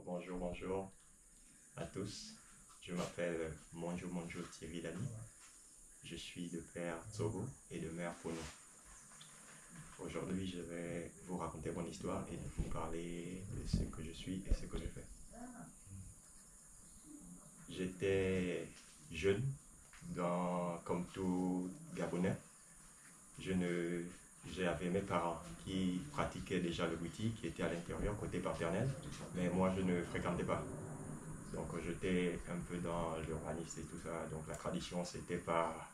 Bonjour à tous. Je m'appelle Monjo Thierry Dani. Je suis de père Tsogo et de mère Pono. Aujourd'hui, je vais vous raconter mon histoire et vous parler de ce que je suis et ce que je fais. J'étais jeune, comme tout Gabonais. J'avais mes parents qui pratiquaient déjà le bouti, qui étaient à l'intérieur, côté paternel, mais moi je ne fréquentais pas. Donc j'étais un peu dans l'urbanisme et tout ça, donc la tradition c'était pas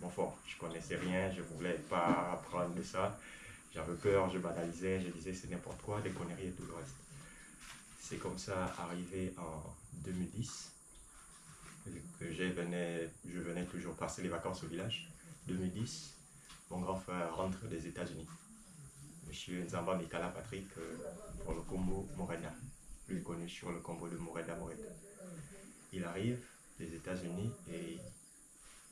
mon fort. Je connaissais rien, je voulais pas apprendre de ça. J'avais peur, je banalisais, je disais c'est n'importe quoi, des conneries et tout le reste. C'est comme ça arrivé en 2010 que je venais toujours passer les vacances au village. 2010, mon grand frère rentre des États-Unis. Monsieur Nzamba Mikala Patrick pour le Combo Morena, plus connu sur le combo de Morena Morena. Il arrive des États-Unis et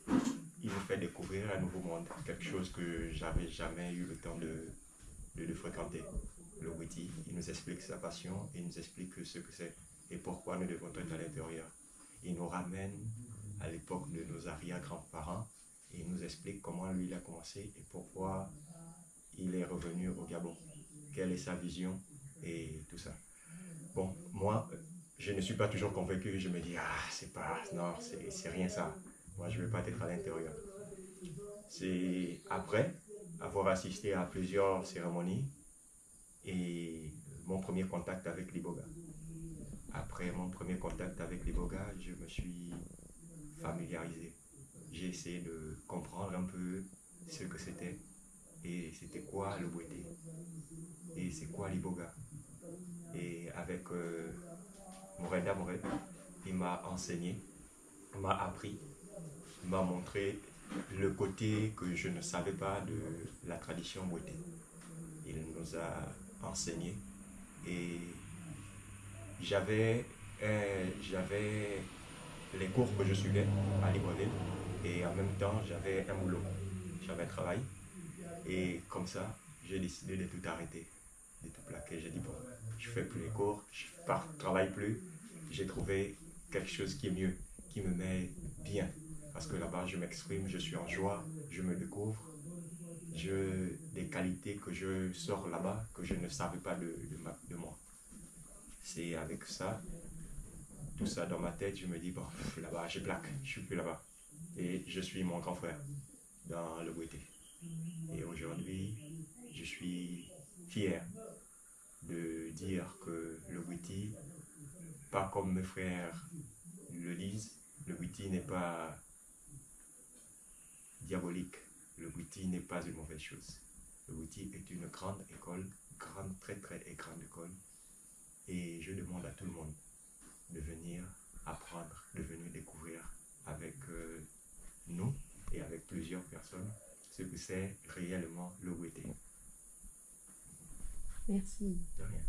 il nous fait découvrir un nouveau monde, quelque chose que j'avais jamais eu le temps de fréquenter. Le Witi, il nous explique sa passion, il nous explique ce que c'est et pourquoi nous devons être à l'intérieur. Il nous ramène à l'époque de nos arrière-grands-parents et il nous explique comment lui il a commencé et pourquoi il est revenu au Gabon, quelle est sa vision et tout ça. Bon, moi, je ne suis pas toujours convaincu, je me dis, non, c'est rien ça. Moi, je ne veux pas être à l'intérieur. C'est après avoir assisté à plusieurs cérémonies et mon premier contact avec l'Iboga. Après mon premier contact avec l'Iboga, je me suis familiarisé. J'ai essayé de comprendre un peu ce que c'était et c'était quoi le Bouété et c'est quoi l'Iboga. Et avec Moreda Moreda, il m'a enseigné, m'a appris, m'a montré le côté que je ne savais pas de la tradition Bouété. Il nous a enseigné et j'avais les cours que je suivais à Libreville et en même temps j'avais un boulot, j'avais un travail et comme ça j'ai décidé de tout arrêter, de tout plaquer. J'ai dit bon, je fais plus les cours, je ne travaille plus, j'ai trouvé quelque chose qui est mieux, qui me met bien parce que là-bas je m'exprime, je suis en joie, je me découvre, des qualités que je sors là-bas que je ne savais pas de moi. C'est avec ça, tout ça dans ma tête, je me dis, bon, là-bas, je plaque, je suis plus là-bas. Et je suis mon grand frère dans le Bouété. Et aujourd'hui, je suis fier de dire que le Bouété, pas comme mes frères le disent, le Bouété n'est pas diabolique. Le Bouété n'est pas une mauvaise chose. Le Bouété est une grande école, très grande école. Et je demande à tout le monde de venir apprendre, de venir découvrir avec nous et avec plusieurs personnes ce que c'est réellement le Bouété. Merci. De rien.